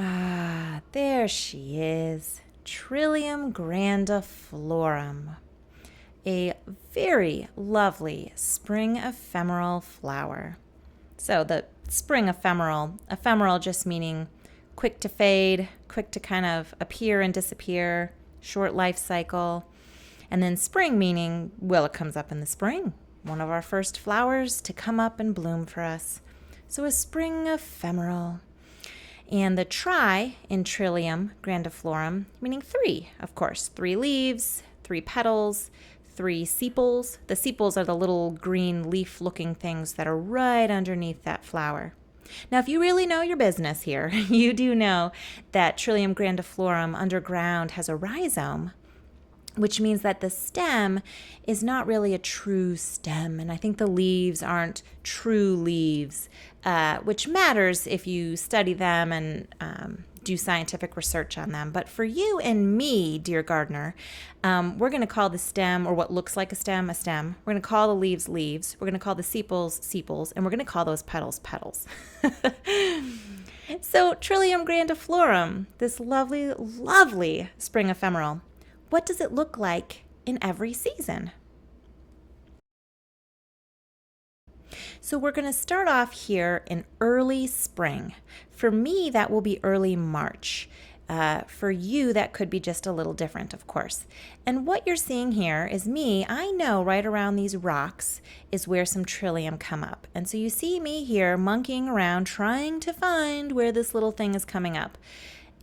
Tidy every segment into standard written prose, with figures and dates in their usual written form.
Ah, there she is. Trillium grandiflorum. A very lovely spring ephemeral flower. So the spring ephemeral just meaning quick to fade, quick to kind of appear and disappear, short life cycle. And then spring meaning, well, it comes up in the spring. One of our first flowers to come up and bloom for us. So a spring ephemeral. And the tri in Trillium grandiflorum, meaning three, of course. 3 leaves, 3 petals, 3 sepals. The sepals are the little green leaf-looking things that are right underneath that flower. Now, if you really know your business here, you do know that Trillium grandiflorum underground has a rhizome, which means that the stem is not really a true stem. And I think the leaves aren't true leaves, which matters if you study them and do scientific research on them. But for you and me, dear gardener, we're going to call the stem, or what looks like a stem. We're going to call the leaves leaves. We're going to call the sepals, and we're going to call those petals petals. So Trillium grandiflorum, this lovely, lovely spring ephemeral. What does it look like in every season? So we're going to start off here in early spring. For me, that will be early March. For you, that could be just a little different, of course. And what you're seeing here is me. I know right around these rocks is where some trillium come up. And so you see me here monkeying around trying to find where this little thing is coming up.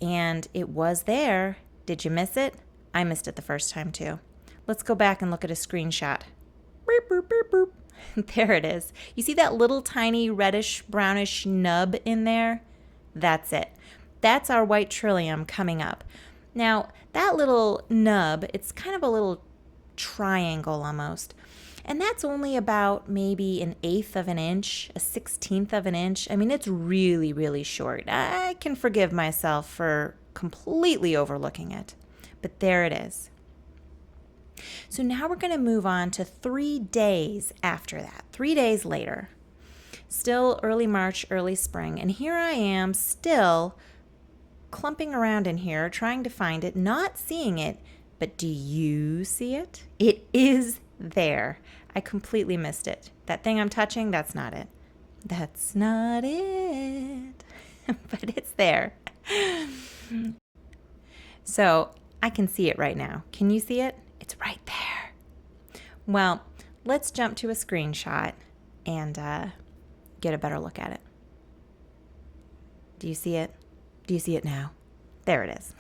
And it was there. Did you miss it? I missed it the first time too. Let's go back and look at a screenshot. Boop, boop, boop, boop. There it is. You see that little tiny reddish brownish nub in there? That's it. That's our white trillium coming up. Now, that little nub, it's kind of a little triangle almost. And that's only about maybe 1/8 of an inch, 1/16 of an inch. I mean, it's really, really short. I can forgive myself for completely overlooking it. But there it is. So now we're going to move on to 3 days after that, 3 days later. Still early March, early spring. And here I am still clumping around in here, trying to find it, not seeing it. But do you see it? It is there. I completely missed it. That thing I'm touching, that's not it. That's not it. But it's there. So I can see it right now. Can you see it? It's right there. Well, let's jump to a screenshot and get a better look at it. Do you see it? Do you see it now? There it is.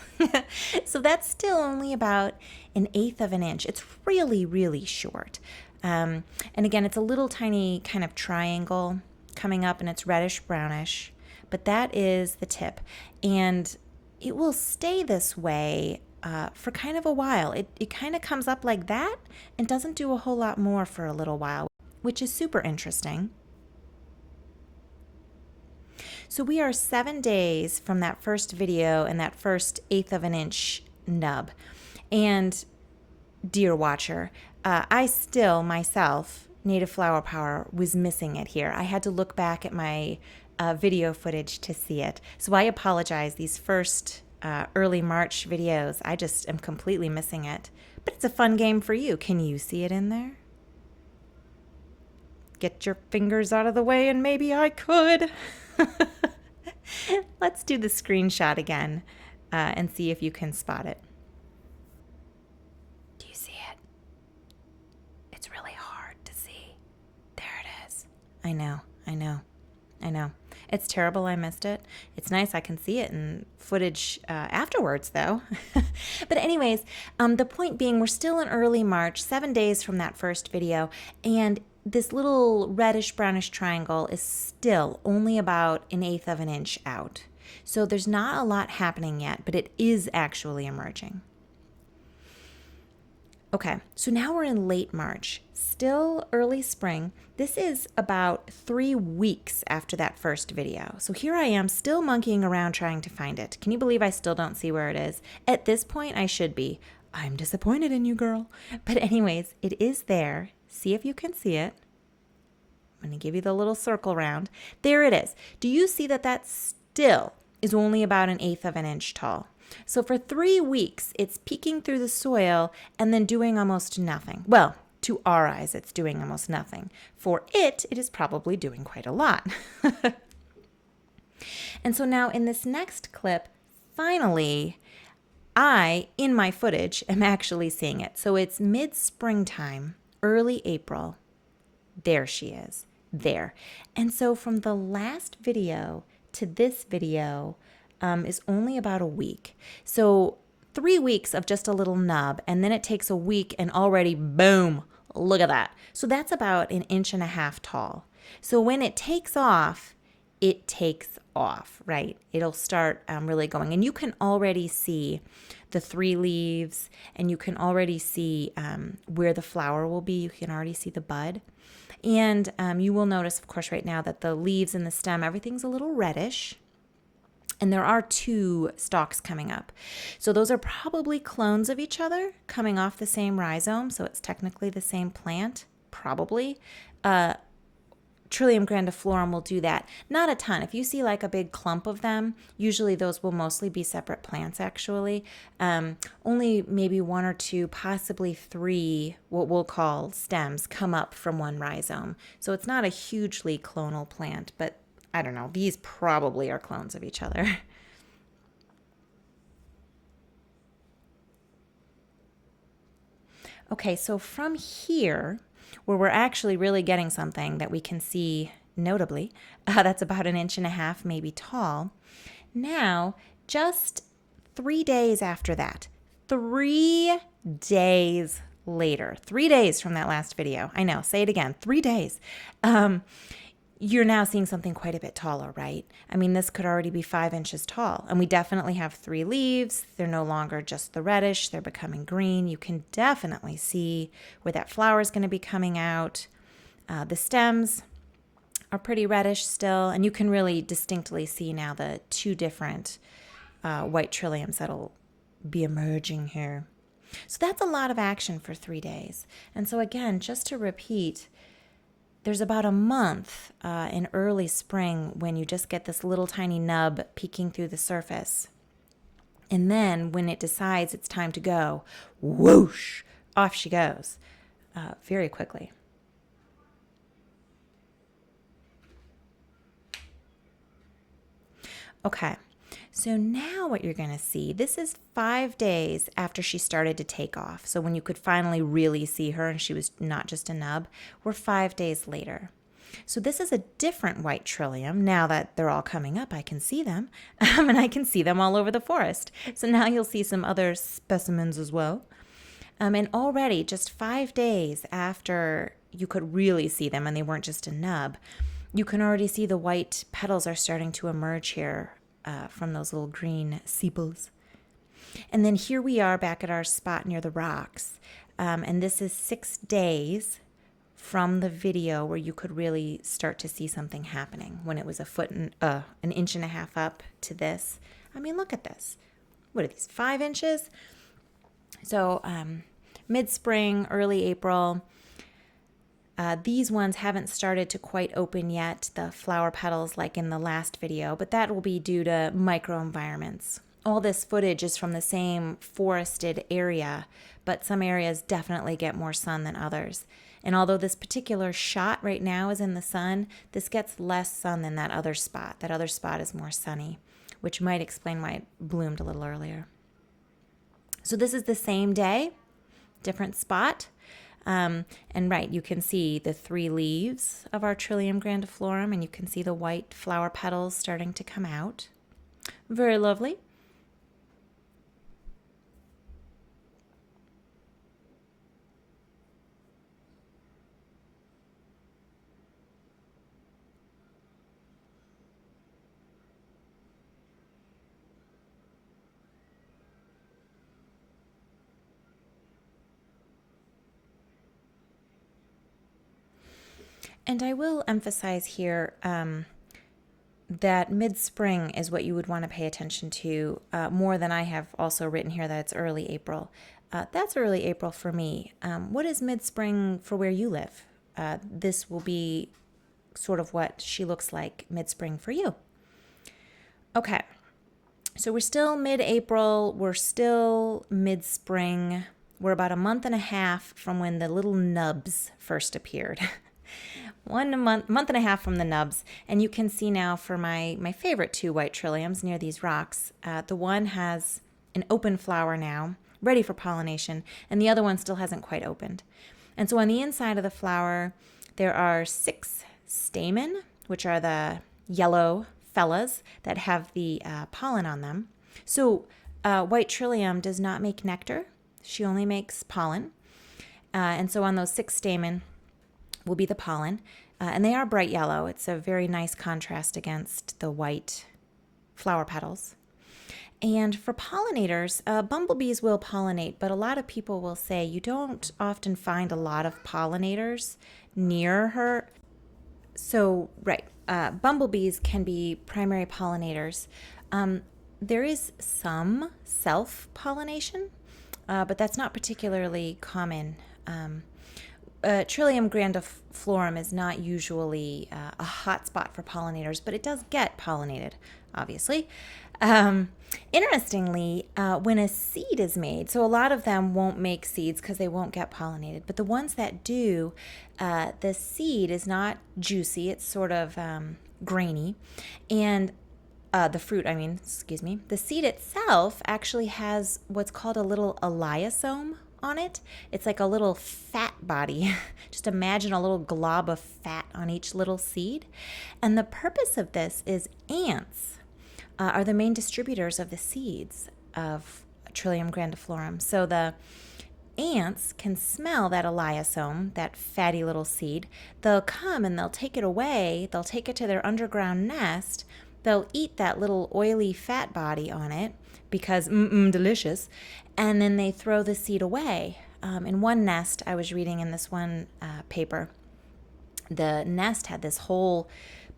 So that's still only about 1/8 of an inch. It's really, really short. And again, it's a little tiny kind of triangle coming up, and it's reddish brownish. But that is the tip. And it will stay this way for kind of a while. It kind of comes up like that and doesn't do a whole lot more for a little while, which is super interesting. So we are 7 days from that first video and that first 1/8 of an inch nub. And dear watcher, I still myself, Native Flower Power, was missing it here. I had to look back at my video footage to see it. So I apologize. These first early March videos, I just am completely missing it. But it's a fun game for you. Can you see it in there? Get your fingers out of the way and maybe I could. Let's do the screenshot again and see if you can spot it. Do you see it? It's really hard to see. There it is. I know. It's terrible I missed it. It's nice I can see it in footage afterwards, though. But anyways, the point being, we're still in early March, 7 days from that first video, and this little reddish-brownish triangle is still only about 1/8 of an inch out. So there's not a lot happening yet, but it is actually emerging. Okay, so now we're in late March, still early spring. This is about 3 weeks after that first video. So here I am still monkeying around trying to find it. Can you believe I still don't see where it is? At this point, I should be. I'm disappointed in you, girl. But anyways, it is there. See if you can see it. I'm going to give you the little circle round. There it is. Do you see that that's still is only about 1/8 of an inch tall. So for 3 weeks, it's peeking through the soil and then doing almost nothing. Well, to our eyes, it's doing almost nothing. For it is probably doing quite a lot. And so now in this next clip, finally, I, in my footage, am actually seeing it. So it's mid-springtime, early April. There she is, there. And so from the last video to this video is only about a week. So 3 weeks of just a little nub, and then it takes a week and already, boom, look at that. So that's about 1.5 inches tall. So when it takes off, right? It'll start really going. And you can already see the 3 leaves, and you can already see where the flower will be. You can already see the bud. And you will notice, of course, right now that the leaves and the stem, everything's a little reddish. And there are 2 stalks coming up. So those are probably clones of each other coming off the same rhizome. So it's technically the same plant, probably. Trillium grandiflorum will do that. Not a ton. If you see like a big clump of them, usually those will mostly be separate plants actually. Only maybe 1 or 2, possibly 3, what we'll call stems, come up from one rhizome. So it's not a hugely clonal plant, but I don't know. These probably are clones of each other. Okay, so from here, where we're actually really getting something that we can see notably, that's about 1.5 inches maybe tall. Now, just 3 days after that, 3 days later, 3 days from that last video, I know, say it again, 3 days, you're now seeing something quite a bit taller, right? I mean, this could already be 5 inches tall. And we definitely have 3 leaves. They're no longer just the reddish. They're becoming green. You can definitely see where that flower is going to be coming out. The stems are pretty reddish still. And you can really distinctly see now the 2 different white trilliums that'll be emerging here. So that's a lot of action for 3 days. And so again, just to repeat, there's about a month in early spring when you just get this little tiny nub peeking through the surface. And then when it decides it's time to go, whoosh, off she goes very quickly. Okay, so now what you're going to see, this is 5 days after she started to take off. So when you could finally really see her and she was not just a nub, we're 5 days later. So this is a different white trillium. Now that they're all coming up, I can see them, and I can see them all over the forest. So now you'll see some other specimens as well. And already just 5 days after you could really see them and they weren't just a nub, you can already see the white petals are starting to emerge here from those little green sepals. And then here we are back at our spot near the rocks. And this is 6 days from the video where you could really start to see something happening, when it was 1.5 inches up to this. I mean, look at this. What are these, 5 inches? So mid-spring, early April. These ones haven't started to quite open yet, the flower petals like in the last video, but that will be due to microenvironments. All this footage is from the same forested area, but some areas definitely get more sun than others. And although this particular shot right now is in the sun, this gets less sun than that other spot. That other spot is more sunny, which might explain why it bloomed a little earlier. So this is the same day, different spot. And right, you can see the 3 leaves of our Trillium grandiflorum, and you can see the white flower petals starting to come out. Very lovely. And I will emphasize here that mid-spring is what you would want to pay attention to more than I have also written here that it's early April. That's early April for me. What is mid-spring for where you live? This will be sort of what she looks like mid-spring for you. Okay, So we're still mid-April, we're still mid-spring. We're about a month and a half from when the little nubs first appeared. 1 month and a half from the nubs. And you can see now for my favorite 2 white trilliums near these rocks, the one has an open flower now, ready for pollination, and the other one still hasn't quite opened. And so on the inside of the flower, there are 6 stamen, which are the yellow fellas that have the pollen on them. So white trillium does not make nectar. She only makes pollen. And so on those 6 stamen will be the pollen. And they are bright yellow. It's a very nice contrast against the white flower petals. And for pollinators, bumblebees will pollinate, but a lot of people will say you don't often find a lot of pollinators near her. So, right, bumblebees can be primary pollinators. There is some self-pollination, but that's not particularly common. Trillium grandiflorum is not usually a hot spot for pollinators, but it does get pollinated, obviously. Interestingly, when a seed is made, so a lot of them won't make seeds because they won't get pollinated, but the ones that do, the seed is not juicy, it's sort of grainy, and the fruit, the seed itself actually has what's called a little elaiosome on it. It's like a little fat body. Just imagine a little glob of fat on each little seed. And the purpose of this is ants are the main distributors of the seeds of Trillium grandiflorum. So the ants can smell that elaiosome, that fatty little seed. They'll come and they'll take it away. They'll take it to their underground nest. They'll eat that little oily fat body on it because delicious, and then they throw the seed away. In one nest, I was reading in this one paper, the nest had this whole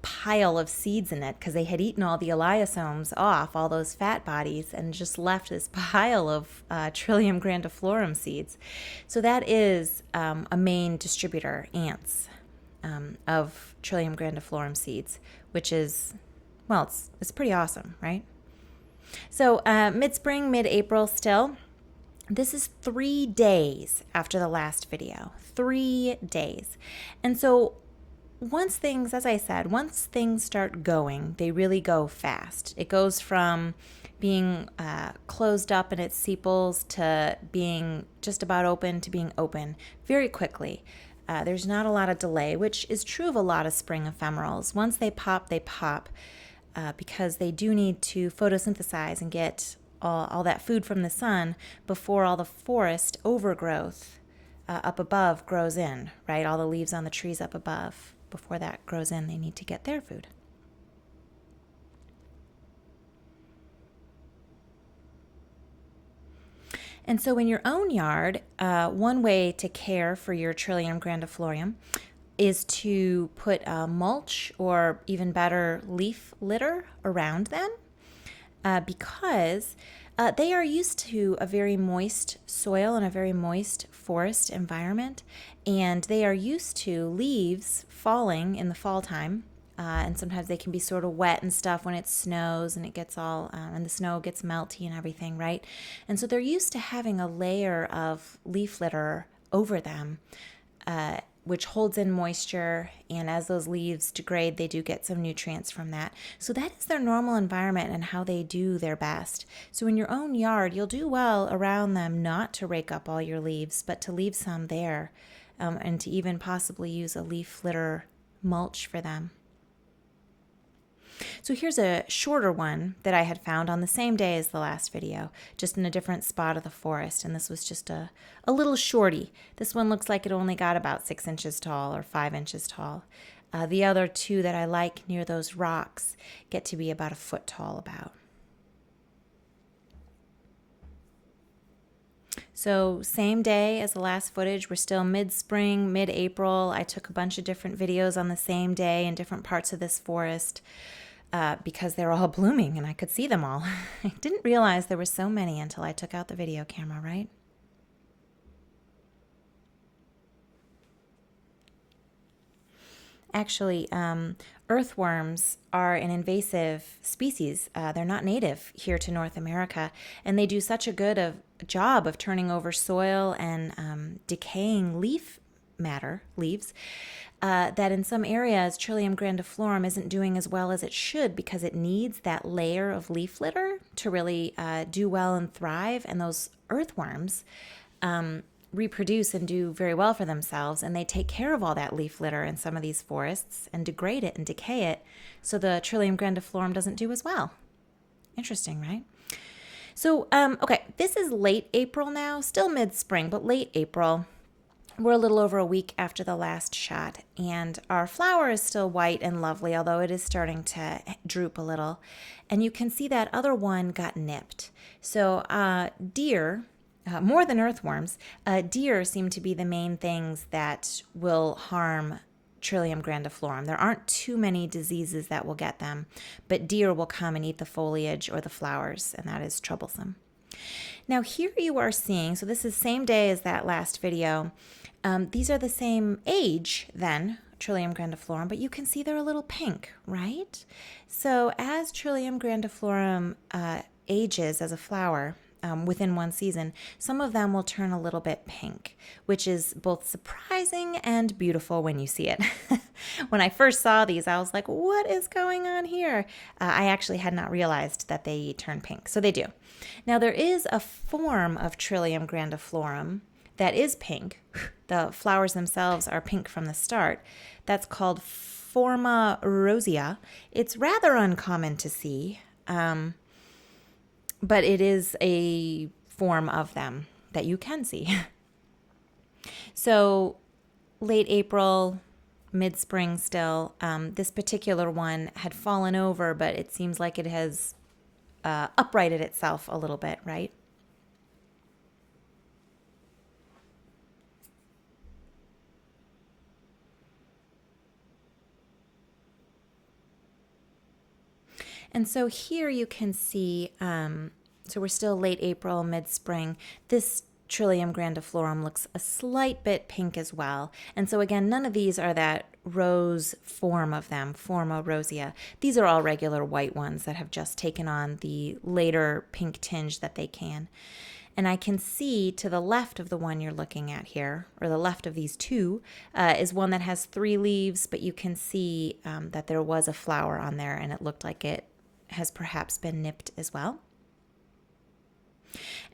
pile of seeds in it because they had eaten all the elaiosomes off, all those fat bodies, and just left this pile of Trillium grandiflorum seeds. So that is a main distributor, ants, of Trillium grandiflorum seeds, which is, well, it's pretty awesome, right? So mid-spring, mid-April still. This is 3 days after the last video. 3 days. And so once things, as I said, once things start going, they really go fast. It goes from being closed up in its sepals to being just about open to being open very quickly. There's not a lot of delay, which is true of a lot of spring ephemerals. Once they pop, because they do need to photosynthesize and get all that food from the sun before all the forest overgrowth up above grows in, right? All the leaves on the trees up above, before that grows in, they need to get their food. And so in your own yard, one way to care for your Trillium grandiflorum is to put mulch or even better leaf litter around them because they are used to a very moist soil and a very moist forest environment, and they are used to leaves falling in the fall time. And sometimes they can be sort of wet and stuff when it snows and it gets all, and the snow gets melty and everything, right? And so they're used to having a layer of leaf litter over them, which holds in moisture, and as those leaves degrade, they do get some nutrients from that. So that is their normal environment and how they do their best. So in your own yard, you'll do well around them not to rake up all your leaves, but to leave some there, and to even possibly use a leaf litter mulch for them. So here's a shorter one that I had found on the same day as the last video, just in a different spot of the forest, and this was just a little shorty. This one looks like it only got about 6 inches tall or 5 inches tall. The other 2 that I like near those rocks get to be about 1 foot tall about. So same day as the last footage, we're still mid-spring, mid-April. I took a bunch of different videos on the same day in different parts of this forest. Because they're all blooming and I could see them all. I didn't realize there were so many until I took out the video camera, right? Actually, earthworms are an invasive species. They're not native here to North America, and they do such a good job of turning over soil and decaying leaves, that in some areas, Trillium grandiflorum isn't doing as well as it should because it needs that layer of leaf litter to really do well and thrive. And those earthworms reproduce and do very well for themselves, and they take care of all that leaf litter in some of these forests and degrade it and decay it, so the Trillium grandiflorum doesn't do as well. Interesting, right? So, okay, this is late April now, still mid-spring, but late April. We're a little over a week after the last shot, and our flower is still white and lovely, although it is starting to droop a little. And you can see that other one got nipped. So deer, more than earthworms, deer seem to be the main things that will harm Trillium grandiflorum. There aren't too many diseases that will get them, but deer will come and eat the foliage or the flowers, and that is troublesome. Now here you are seeing, so this is same day as that last video. These are the same age then, Trillium grandiflorum, but you can see they're a little pink, right? So as Trillium grandiflorum ages as a flower, within one season, some of them will turn a little bit pink, which is both surprising and beautiful when you see it. When I first saw these, I was like, what is going on here? I actually had not realized that they turn pink, so they do. Now, there is a form of Trillium grandiflorum that is pink. The flowers themselves are pink from the start. That's called Forma rosea. It's rather uncommon to see, but it is a form of them that you can see. So late April, mid-spring still. This particular one had fallen over, but it seems like it has uprighted itself a little bit, right? And so here you can see, so we're still late April, mid-spring. This Trillium grandiflorum looks a slight bit pink as well. And so again, none of these are that rose form of them, Forma rosea. These are all regular white ones that have just taken on the later pink tinge that they can. And I can see to the left of the one you're looking at here, or the left of these two, is one that has 3 leaves, but you can see that there was a flower on there, and it looked like it has perhaps been nipped as well.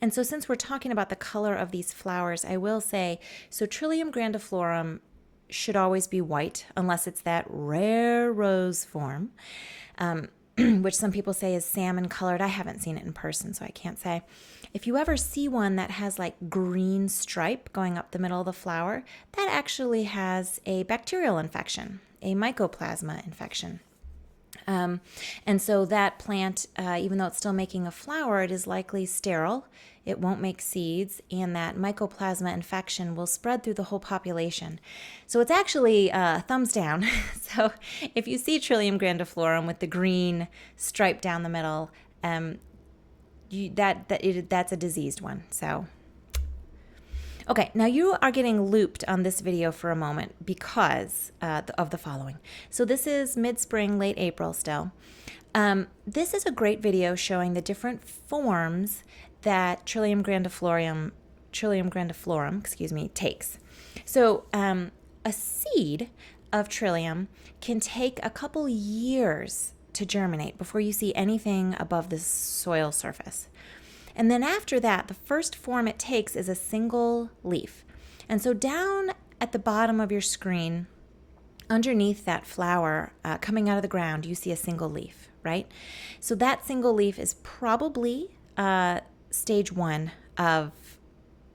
And so since we're talking about the color of these flowers, I will say, so Trillium grandiflorum should always be white, unless it's that rare rose form, which some people say is salmon colored. I haven't seen it in person, so I can't say. If you ever see one that has like green stripe going up the middle of the flower, that actually has a bacterial infection, a mycoplasma infection. And so that plant, even though it's still making a flower, it is likely sterile. It won't make seeds, and that mycoplasma infection will spread through the whole population. So it's actually thumbs down. So if you see Trillium grandiflorum with the green stripe down the middle, that's a diseased one. So. Okay, now you are getting looped on this video for a moment because of the following. So this is mid-spring, late April still. This is a great video showing the different forms that Trillium grandiflorum, takes. So a seed of Trillium can take a couple years to germinate before you see anything above the soil surface. And then after that, the first form it takes is a single leaf. And so down at the bottom of your screen, underneath that flower coming out of the ground, you see a single leaf, right? So that single leaf is probably stage 1 of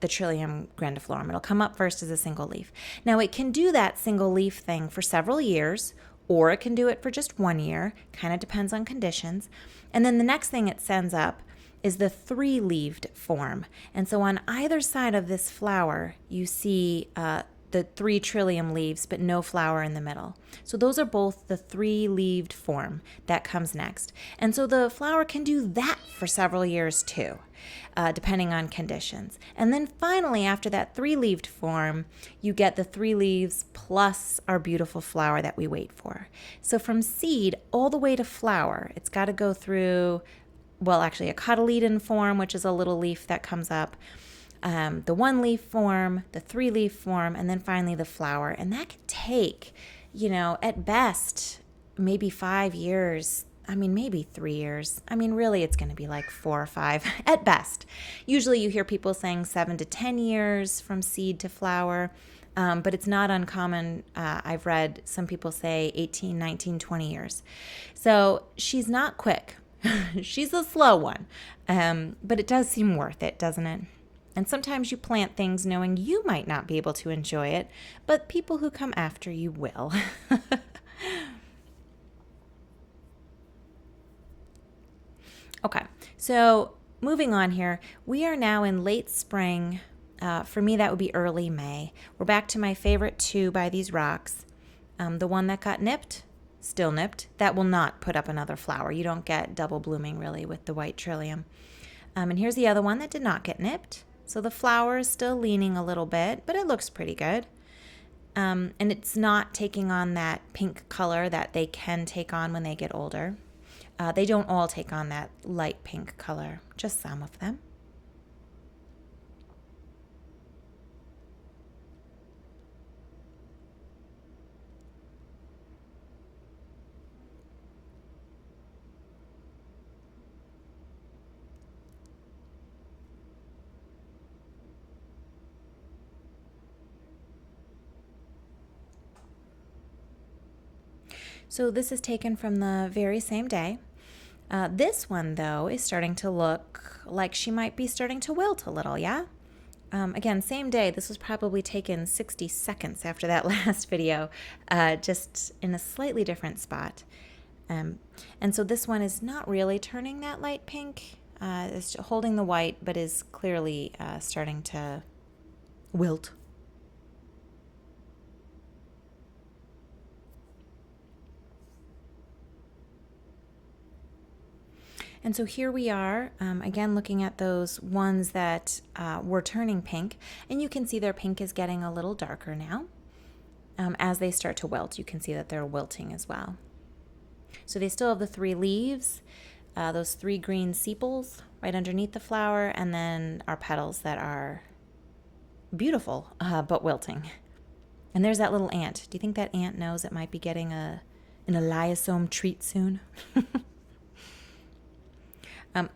the Trillium grandiflorum. It'll come up first as a single leaf. Now it can do that single leaf thing for several years, or it can do it for just 1 year, kind of depends on conditions. And then the next thing it sends up is the 3-leaved form. And so on either side of this flower, you see the 3 trillium leaves, but no flower in the middle. So those are both the 3-leaved form that comes next. And so the flower can do that for several years too, depending on conditions. And then finally, after that 3-leaved form, you get the 3 leaves plus our beautiful flower that we wait for. So from seed all the way to flower, it's got to go through, well, actually a cotyledon form, which is a little leaf that comes up, the 1-leaf form, the 3-leaf form, and then finally the flower. And that could take, at best, maybe 5 years. I mean, maybe 3 years. I mean, really, it's going to be like 4 or 5 at best. Usually you hear people saying 7 to 10 years from seed to flower, but it's not uncommon. I've read some people say 18, 19, 20 years. So she's not quick. She's a slow one, but it does seem worth it, doesn't it? And sometimes you plant things knowing you might not be able to enjoy it, but people who come after you will. Okay, so moving on here, we are now in late spring. For me, that would be early May. We're back to my favorite 2 by these rocks. The one that got nipped, still nipped, that will not put up another flower. You don't get double blooming really with the white trillium. And here's the other one that did not get nipped. So the flower is still leaning a little bit, but it looks pretty good. And it's not taking on that pink color that they can take on when they get older. They don't all take on that light pink color, just some of them. So this is taken from the very same day. This one, though, is starting to look like she might be starting to wilt a little, yeah? Again, same day. This was probably taken 60 seconds after that last video, just in a slightly different spot. And so this one is not really turning that light pink. It's holding the white, but is clearly starting to wilt. And so here we are, again, looking at those ones that were turning pink. And you can see their pink is getting a little darker now. As they start to wilt, you can see that they're wilting as well. So they still have the 3 leaves, those 3 green sepals right underneath the flower, and then our petals that are beautiful, but wilting. And there's that little ant. Do you think that ant knows it might be getting an eliosome treat soon?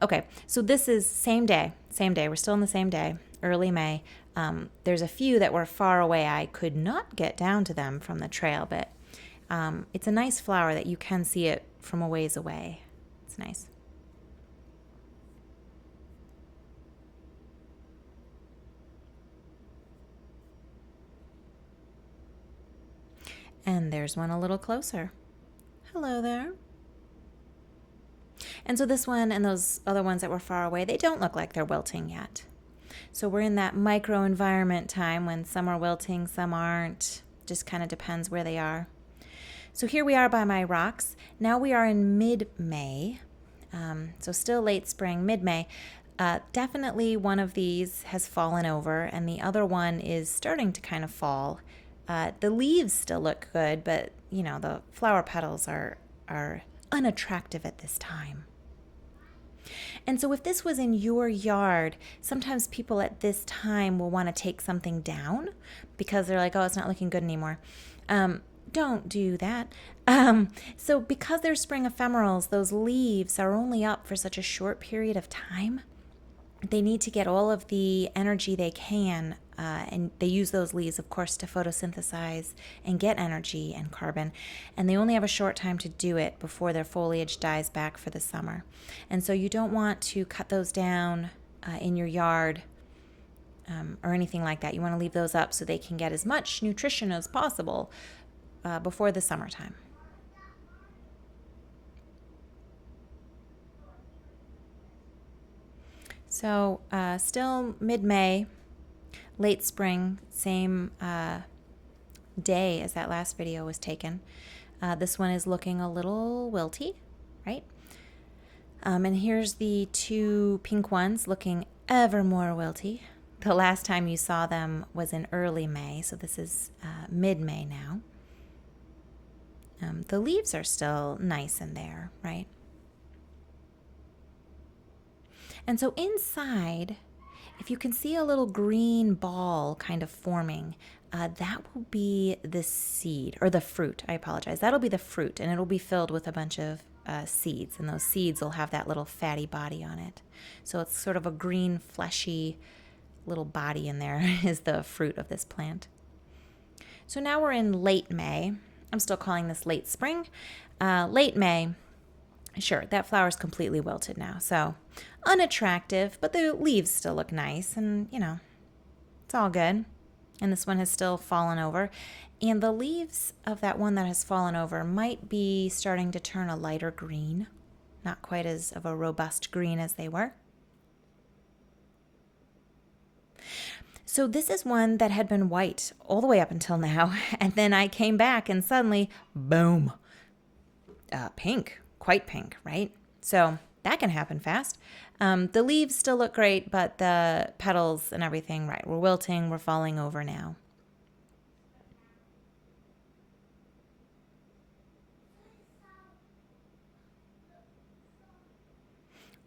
Okay, so this is same day. We're still in the same day, early May. There's a few that were far away. I could not get down to them from the trail, but it's a nice flower that you can see it from a ways away. It's nice. And there's one a little closer. Hello there. And so this one and those other ones that were far away, they don't look like they're wilting yet. So we're in that microenvironment time when some are wilting, some aren't. Just kind of depends where they are. So here we are by my rocks. Now we are in mid-May. So still late spring, mid-May. Definitely one of these has fallen over and the other one is starting to kind of fall. The leaves still look good, but the flower petals are unattractive at this time. And so if this was in your yard, sometimes people at this time will want to take something down because they're like, oh, it's not looking good anymore. Don't do that. So because they're spring ephemerals, those leaves are only up for such a short period of time. They need to get all of the energy they can, and they use those leaves, of course, to photosynthesize and get energy and carbon. And they only have a short time to do it before their foliage dies back for the summer. And so you don't want to cut those down in your yard or anything like that. You want to leave those up so they can get as much nutrition as possible before the summertime. So still mid-May, late spring, same day as that last video was taken. This one is looking a little wilty, right? And here's the two pink ones looking ever more wilty. The last time you saw them was in early May, so this is mid-May now. The leaves are still nice in there, right? And so inside, if you can see a little green ball kind of forming, that will be the seed, or the fruit, I apologize. That'll be the fruit, and it'll be filled with a bunch of seeds, and those seeds will have that little fatty body on it. So it's sort of a green, fleshy little body in there is the fruit of this plant. So now we're in late May. I'm still calling this late spring. Late May, sure, that flower's completely wilted now, so unattractive, but the leaves still look nice, and it's all good. And this one has still fallen over, and the leaves of that one that has fallen over might be starting to turn a lighter green, not quite as of a robust green as they were. So this is one that had been white all the way up until now, and then I came back and suddenly, boom, pink, quite pink, right? So that can happen fast. The leaves still look great, but the petals and everything, right, we're wilting, we're falling over now.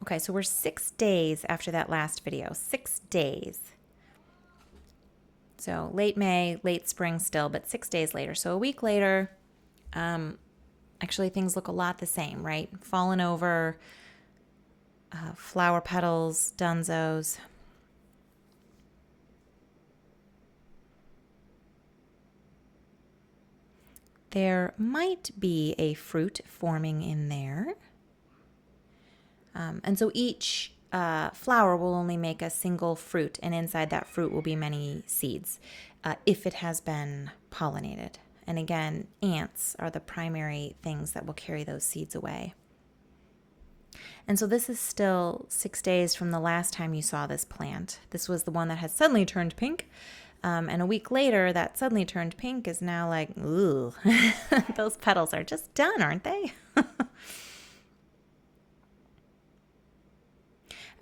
Okay, so we're 6 days after that last video, 6 days. So late May, late spring still, but 6 days later. So a week later, actually things look a lot the same, right? Fallen over, flower petals, dunzos. There might be a fruit forming in there. And so each flower will only make a single fruit, and inside that fruit will be many seeds if it has been pollinated. And again, ants are the primary things that will carry those seeds away. And so this is still 6 days from the last time you saw this plant. This was the one that had suddenly turned pink. And a week later, that suddenly turned pink is now like, ooh, those petals are just done, aren't they?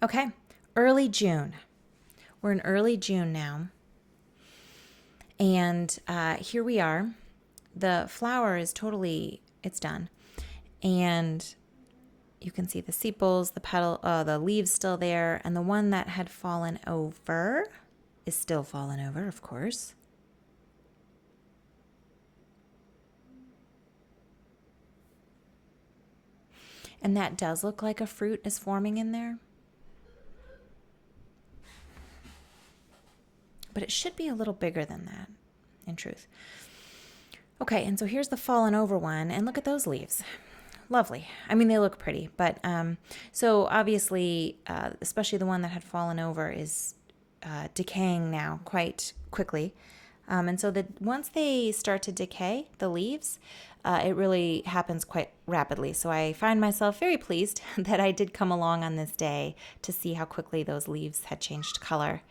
Okay, early June. We're in early June now. And here we are. The flower is totally, it's done. And you can see the sepals, the leaves still there. And the one that had fallen over is still fallen over, of course. And that does look like a fruit is forming in there. But it should be a little bigger than that, in truth. Okay, and so here's the fallen over one, and look at those leaves. Lovely. I mean, they look pretty, but so obviously, especially the one that had fallen over is decaying now quite quickly. And so once they start to decay, the leaves, it really happens quite rapidly. So I find myself very pleased that I did come along on this day to see how quickly those leaves had changed color.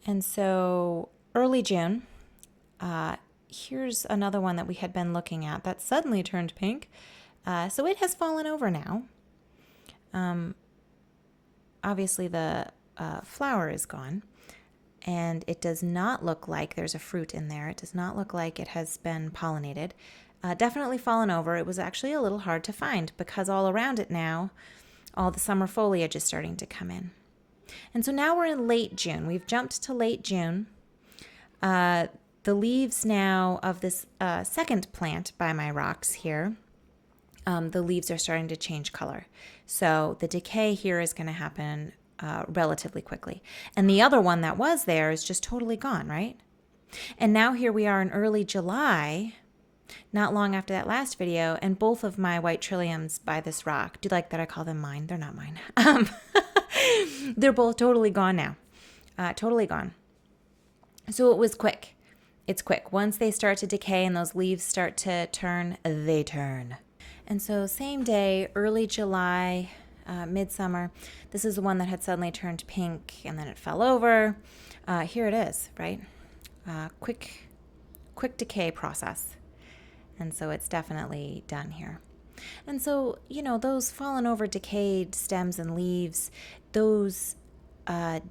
And so early June, here's another one that we had been looking at that suddenly turned pink. So it has fallen over now. Obviously the flower is gone, and it does not look like there's a fruit in there. It does not look like it has been pollinated. Definitely fallen over. It was actually a little hard to find because all around it now, all the summer foliage is starting to come in. And so now we're in late June. We've jumped to late June. The leaves now of this second plant by my rocks here, the leaves are starting to change color. So the decay here is going to happen relatively quickly. And the other one that was there is just totally gone, right? And now here we are in early July, not long after that last video, and both of my white trilliums by this rock, do you like that I call them mine? They're not mine. They're both totally gone now. Totally gone. So it was quick. It's quick. Once they start to decay and those leaves start to turn, they turn. And so same day, early July, midsummer, this is the one that had suddenly turned pink and then it fell over. Here it is, right? Quick decay process. And so it's definitely done here. And so, those fallen over decayed stems and leaves, those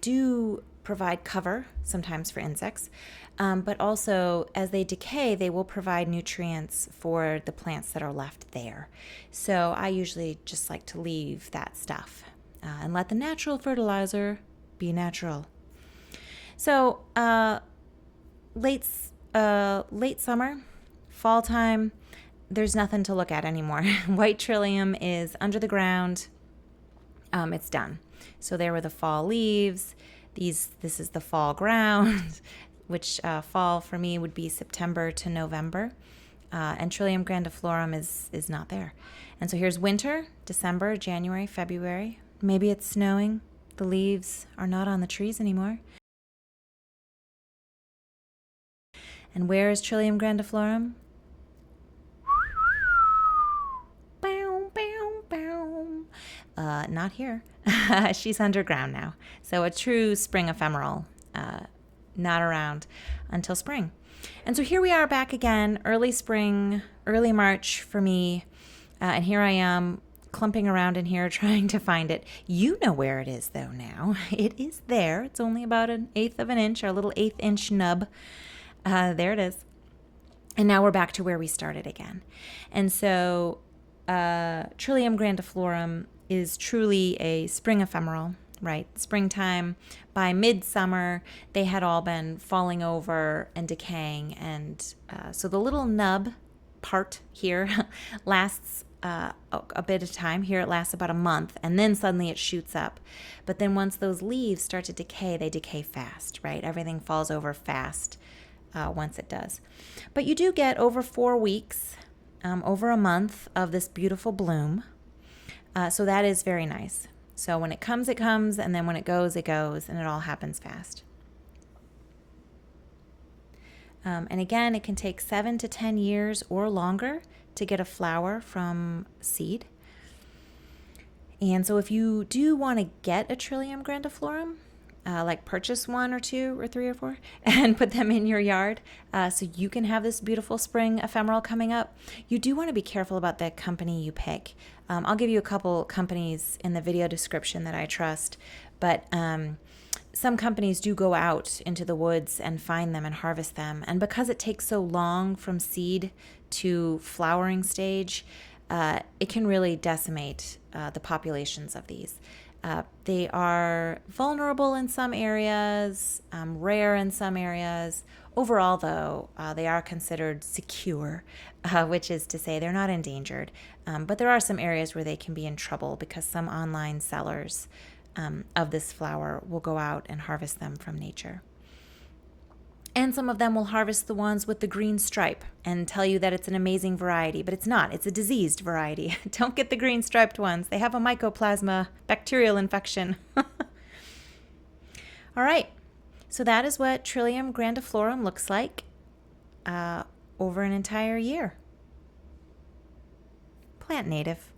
do provide cover sometimes for insects, but also as they decay, they will provide nutrients for the plants that are left there. So I usually just like to leave that stuff and let the natural fertilizer be natural. So late summer, fall time, there's nothing to look at anymore. White Trillium is under the ground. It's done. So there were the fall leaves. This is the fall ground, which fall for me would be September to November. And Trillium grandiflorum is not there. And so here's winter, December, January, February. Maybe it's snowing. The leaves are not on the trees anymore. And where is Trillium grandiflorum? Not here. She's underground now. So a true spring ephemeral, not around until spring. And so here we are back again, early spring, early March for me. And here I am clumping around in here trying to find it. You know where it is though now. It is there. It's only about 1/8 of an inch, our little 1/8 inch nub. There it is. And now we're back to where we started again. And so Trillium grandiflorum is truly a spring ephemeral, right? Springtime. By midsummer, they had all been falling over and decaying. And so the little nub part here lasts a bit of time. Here it lasts about a month, and then suddenly it shoots up. But then once those leaves start to decay, they decay fast, right? Everything falls over fast once it does. But you do get over 4 weeks, over a month of this beautiful bloom. So that is very nice. So when it comes, and then when it goes, and it all happens fast. And again, it can take 7 to 10 years or longer to get a flower from seed. And so if you do want to get a Trillium grandiflorum, like purchase 1 or 2 or 3 or 4 and put them in your yard so you can have this beautiful spring ephemeral coming up, you do want to be careful about the company you pick. I'll give you a couple companies in the video description that I trust, but some companies do go out into the woods and find them and harvest them. And because it takes so long from seed to flowering stage, it can really decimate the populations of these. They are vulnerable in some areas, rare in some areas. Overall, though, they are considered secure, which is to say they're not endangered. But there are some areas where they can be in trouble because some online sellers of this flower will go out and harvest them from nature. And some of them will harvest the ones with the green stripe and tell you that it's an amazing variety, but it's not. It's a diseased variety. Don't get the green striped ones. They have a mycoplasma bacterial infection. All right. So that is what Trillium grandiflorum looks like over an entire year. Plant native.